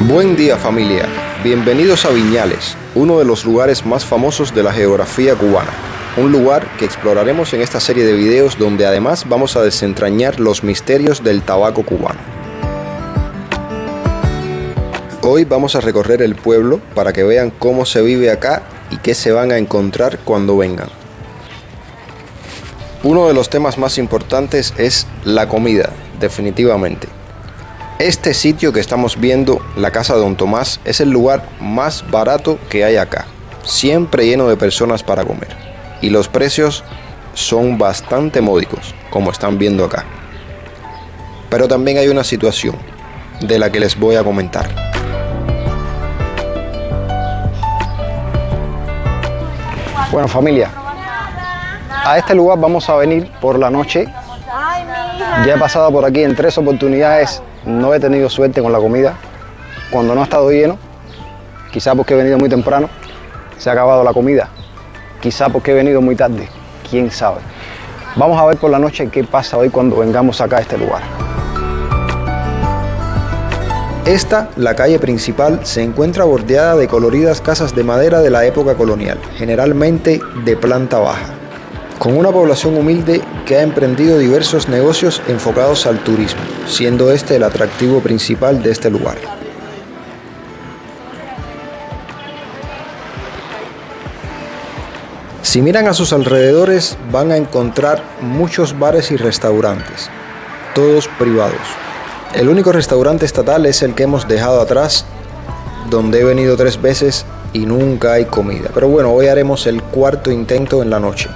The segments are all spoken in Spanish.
Buen día familia, bienvenidos a Viñales, uno de los lugares más famosos de la geografía cubana. Un lugar que exploraremos en esta serie de videos donde además vamos a desentrañar los misterios del tabaco cubano. Hoy vamos a recorrer el pueblo para que vean cómo se vive acá y qué se van a encontrar cuando vengan. Uno de los temas más importantes es la comida, definitivamente. Este sitio que estamos viendo, la casa de Don Tomás, es el lugar más barato que hay acá, siempre lleno de personas para comer. Y los precios son bastante módicos, como están viendo acá. Pero también hay una situación de la que les voy a comentar. Bueno familia, a este lugar vamos a venir por la noche. Ya he pasado por aquí en 3 oportunidades, no he tenido suerte con la comida. Cuando no ha estado lleno, quizá porque he venido muy temprano, se ha acabado la comida. Quizá porque he venido muy tarde, quién sabe. Vamos a ver por la noche qué pasa hoy cuando vengamos acá a este lugar. Esta, la calle principal, se encuentra bordeada de coloridas casas de madera de la época colonial, generalmente de planta baja, con una población humilde que ha emprendido diversos negocios enfocados al turismo, siendo este el atractivo principal de este lugar. Si miran a sus alrededores, van a encontrar muchos bares y restaurantes, todos privados. El único restaurante estatal es el que hemos dejado atrás, donde he venido 3 veces y nunca hay comida. Pero bueno, hoy haremos el 4º intento en la noche.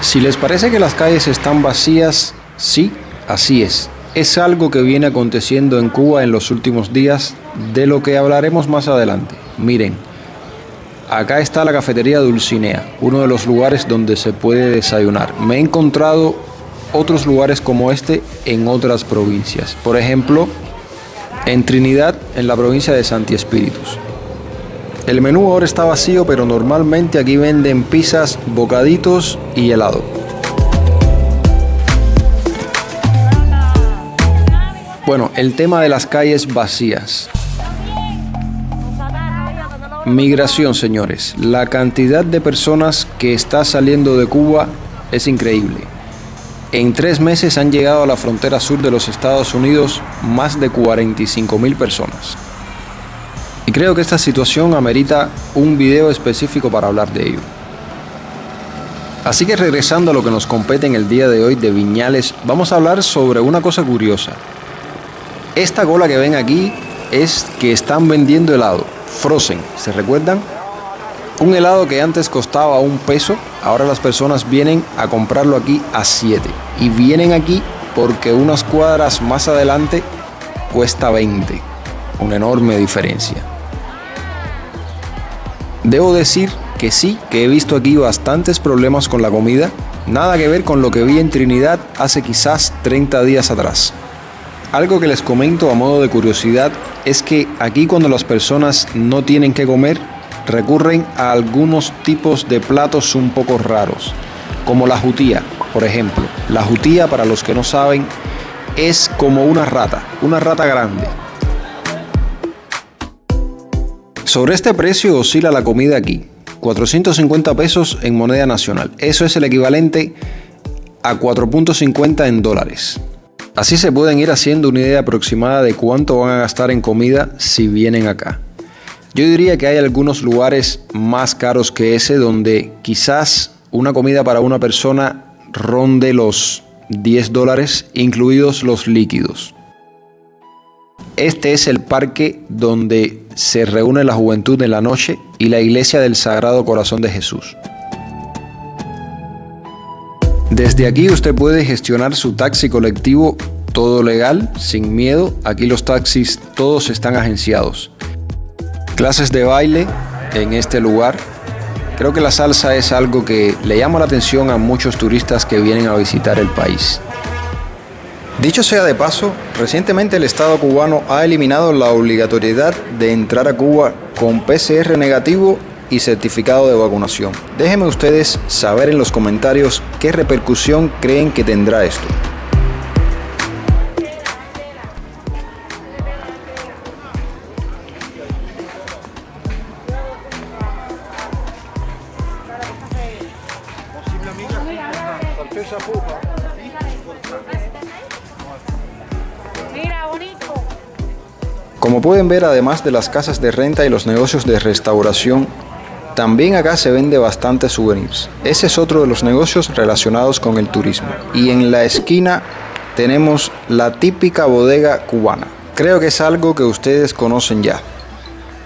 Si les parece que las calles están vacías, sí, así es. Es algo que viene aconteciendo en Cuba en los últimos días, de lo que hablaremos más adelante. Miren, acá está la cafetería Dulcinea, uno de los lugares donde se puede desayunar. Me he encontrado otros lugares como este en otras provincias. Por ejemplo, en Trinidad, en la provincia de Santi Espíritus. El menú ahora está vacío, pero normalmente aquí venden pizzas, bocaditos y helado. Bueno, el tema de las calles vacías. Migración, señores. La cantidad de personas que está saliendo de Cuba es increíble. En 3 meses han llegado a la frontera sur de los Estados Unidos más de 45,000 personas. Y creo que esta situación amerita un video específico para hablar de ello. Así que regresando a lo que nos compete en el día de hoy de Viñales, vamos a hablar sobre una cosa curiosa. Esta cola que ven aquí es que están vendiendo helado, frozen, ¿se recuerdan? Un helado que antes costaba $1, ahora las personas vienen a comprarlo aquí a 7. Y vienen aquí porque unas cuadras más adelante cuesta 20. Una enorme diferencia. Debo decir que sí, que he visto aquí bastantes problemas con la comida, nada que ver con lo que vi en Trinidad hace quizás 30 días atrás. Algo que les comento a modo de curiosidad es que aquí cuando las personas no tienen que comer, recurren a algunos tipos de platos un poco raros, como la jutía, por ejemplo. La jutía, para los que no saben, es como una rata grande. Sobre este precio oscila la comida aquí, 450 pesos en moneda nacional. Eso es el equivalente a 4.50 en dólares. Así se pueden ir haciendo una idea aproximada de cuánto van a gastar en comida si vienen acá. Yo diría que hay algunos lugares más caros que ese donde quizás una comida para una persona ronde los $10, incluidos los líquidos. Este es el parque donde se reúne la juventud en la noche y la iglesia del Sagrado Corazón de Jesús. Desde aquí usted puede gestionar su taxi colectivo, todo legal, sin miedo. Aquí los taxis todos están agenciados. Clases de baile en este lugar. Creo que la salsa es algo que le llama la atención a muchos turistas que vienen a visitar el país. Dicho sea de paso, recientemente el Estado cubano ha eliminado la obligatoriedad de entrar a Cuba con PCR negativo y certificado de vacunación. Déjenme ustedes saber en los comentarios qué repercusión creen que tendrá esto. Como pueden ver, además de las casas de renta y los negocios de restauración, también acá se vende bastante souvenirs. Ese es otro de los negocios relacionados con el turismo. Y en la esquina tenemos la típica bodega cubana. Creo que es algo que ustedes conocen ya.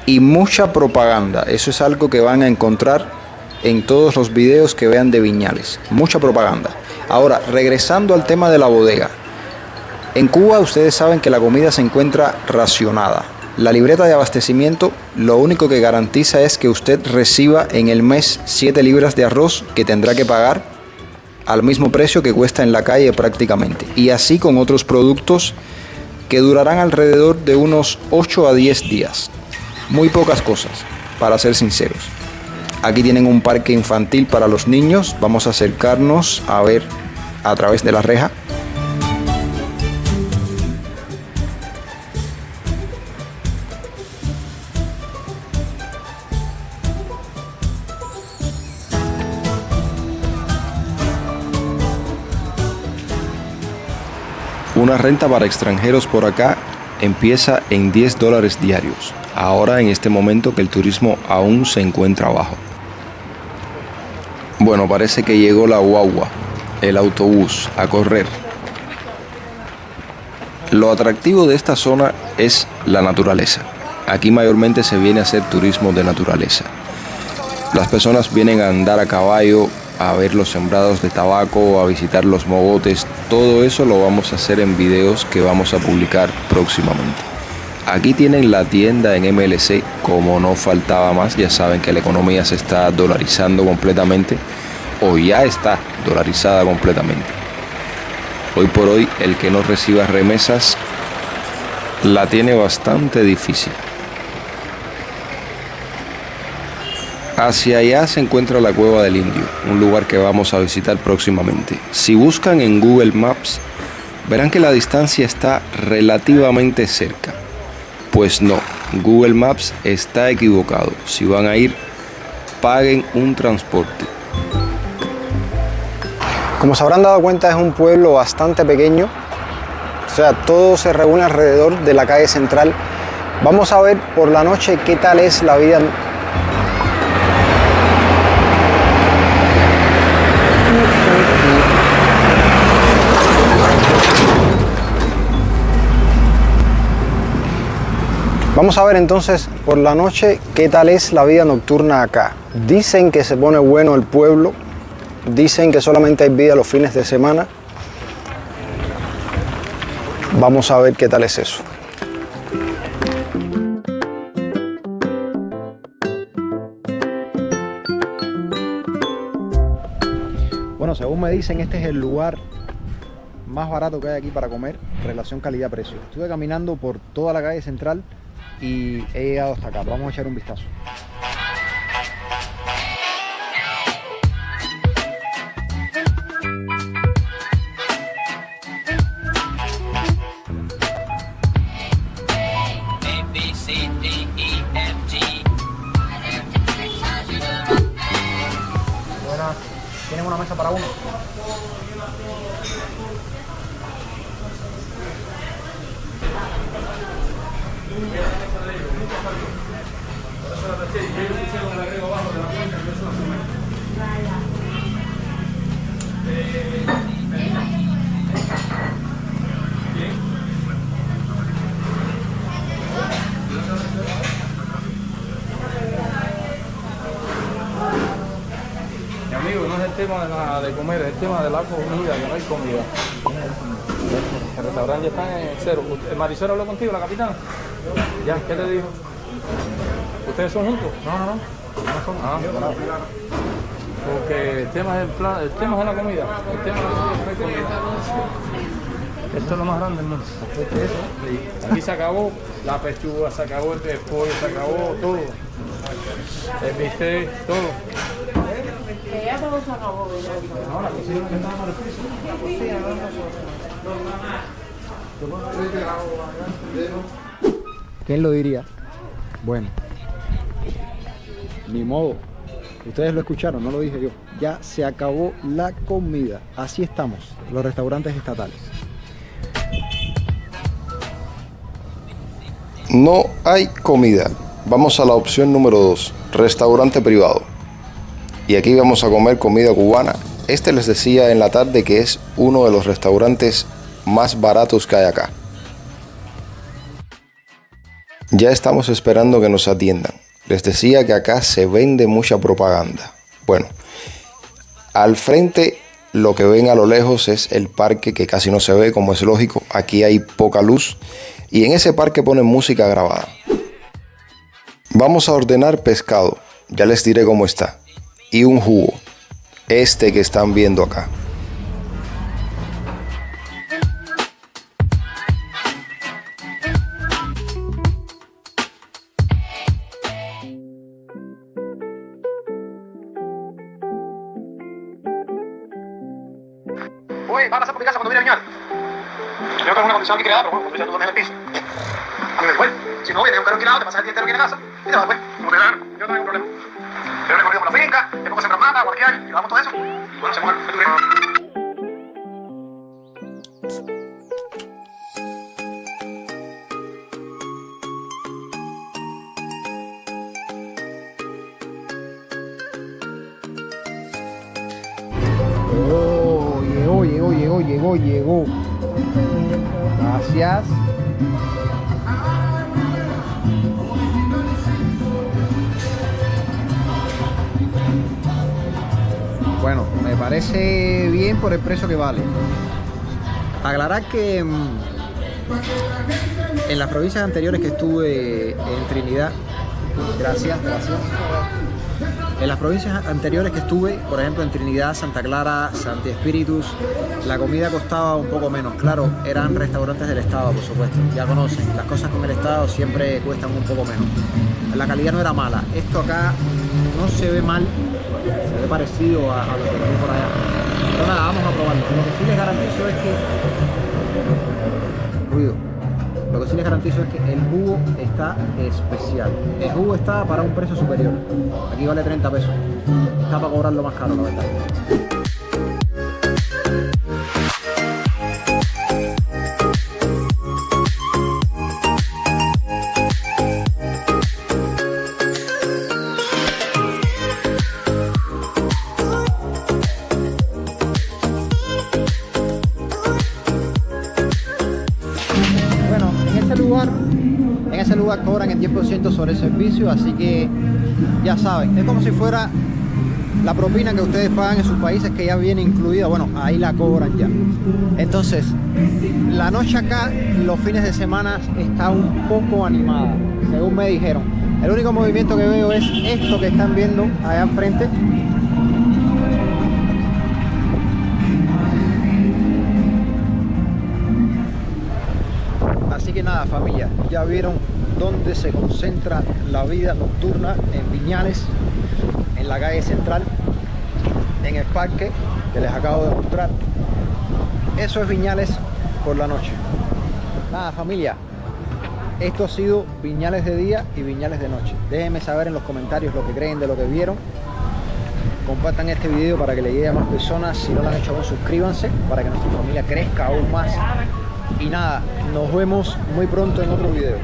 Y mucha propaganda. Eso es algo que van a encontrar en todos los videos que vean de Viñales. Mucha propaganda. Ahora, regresando al tema de la bodega. En Cuba ustedes saben que la comida se encuentra racionada. La libreta de abastecimiento lo único que garantiza es que usted reciba en el mes 7 libras de arroz que tendrá que pagar al mismo precio que cuesta en la calle prácticamente. Y así con otros productos que durarán alrededor de unos 8 a 10 días. Muy pocas cosas, para ser sinceros. Aquí tienen un parque infantil para los niños. Vamos a acercarnos a ver a través de la reja. Una renta para extranjeros por acá empieza en $10 diarios. Ahora en este momento que el turismo aún se encuentra bajo. Bueno, parece que llegó la guagua, el autobús, a correr. Lo atractivo de esta zona es la naturaleza. Aquí mayormente se viene a hacer turismo de naturaleza. Las personas vienen a andar a caballo, a ver los sembrados de tabaco, a visitar los mogotes. Todo eso lo vamos a hacer en videos que vamos a publicar próximamente. Aquí tienen la tienda en MLC, como no faltaba más. Ya saben que la economía se está dolarizando completamente, o ya está dolarizada completamente. Hoy por hoy, el que no reciba remesas la tiene bastante difícil. Hacia allá se encuentra la Cueva del Indio, un lugar que vamos a visitar próximamente. Si buscan en Google Maps, verán que la distancia está relativamente cerca. Pues no, Google Maps está equivocado. Si van a ir, paguen un transporte. Como se habrán dado cuenta, es un pueblo bastante pequeño. O sea, todo se reúne alrededor de la calle central. Vamos a ver por la noche qué tal es la vida. Vamos a ver entonces por la noche qué tal es la vida nocturna acá. Dicen que se pone bueno el pueblo, dicen que solamente hay vida los fines de semana. Vamos a ver qué tal es eso. Bueno, según me dicen, este es el lugar más barato que hay aquí para comer, relación calidad-precio. Estuve caminando por toda la calle central y he llegado hasta acá. Vamos a echar un vistazo. Buenas, ¿tienen una mesa para uno? Mi amigo, no es el tema de comer, es el tema de la comida, que no hay comida. El restaurante ya está en cero. ¿El marisero habló contigo, la capitana? ¿Ya? ¿Qué te dijo? ¿Ustedes son juntos? No somos. Claro. Porque el tema es el tema es la comida. El tema es la comida. Esto es lo más grande del mundo. Aquí se acabó la pechuga, se acabó el pollo, se acabó todo. El bistec, todo. Que ya todo se acabó. No, la cocina que estaba en el piso. La cocina, no nosotros. ¿Quién lo diría? Bueno, ni modo. Ustedes lo escucharon, no lo dije yo. Ya se acabó la comida. Así estamos, los restaurantes estatales. No hay comida. Vamos a la opción número 2, restaurante privado. Y aquí vamos a comer comida cubana. Este les decía en la tarde que es uno de los restaurantes más baratos que hay acá. Ya estamos esperando que nos atiendan. Les decía que acá se vende mucha propaganda. Bueno, al frente lo que ven a lo lejos es el parque, que casi no se ve, como es lógico. Aquí hay poca luz y en ese parque ponen música grabada. Vamos a ordenar pescado, ya les diré cómo está, y un jugo, este que están viendo acá. Uy, va a pasar por mi casa cuando viene a bañar. Creo que es una condición aquí creada, pero bueno, cuando ya tú duermes en el piso. Y después, si no vienes a un carro alquilado, te pasas el día entero aquí en la casa y te vas después. Como te dan, yo no tengo ningún problema. Pero recorrido por la finca, te pongo a sembrar mata, guardián, y grabamos todo eso. Y bueno, se mueve el turismo. Llegó. Gracias. Bueno, me parece bien por el precio que vale. Aclarar que en las provincias anteriores que estuve en Trinidad, gracias. En las provincias anteriores que estuve, por ejemplo en Trinidad, Santa Clara, Santi Espíritus, la comida costaba un poco menos. Claro, eran restaurantes del Estado, por supuesto. Ya conocen, las cosas con el Estado siempre cuestan un poco menos. La calidad no era mala. Esto acá no se ve mal, se ve parecido a lo que vi por allá. Pero nada, vamos a probarlo. Lo que sí les garantizo es que... Lo que sí les garantizo es que el jugo está especial. El jugo está para un precio superior. Aquí vale 30 pesos. Está para cobrarlo más caro, la verdad. En ese lugar cobran el 10% sobre el servicio, así que ya saben, es como si fuera la propina que ustedes pagan en sus países, que ya viene incluida. Bueno, ahí la cobran ya. Entonces, la noche acá, los fines de semana, está un poco animada, según me dijeron. El único movimiento que veo es esto que están viendo allá enfrente. Así que nada, familia, ya vieron dónde se concentra la vida nocturna en Viñales, en la calle central, en el parque que les acabo de mostrar. Eso es Viñales por la noche. Nada, familia, esto ha sido Viñales de día y Viñales de noche. Déjenme saber en los comentarios lo que creen de lo que vieron. Compartan este video para que le llegue a más personas. Si no lo han hecho aún, suscríbanse para que nuestra familia crezca aún más. Y nada, nos vemos muy pronto en otro video.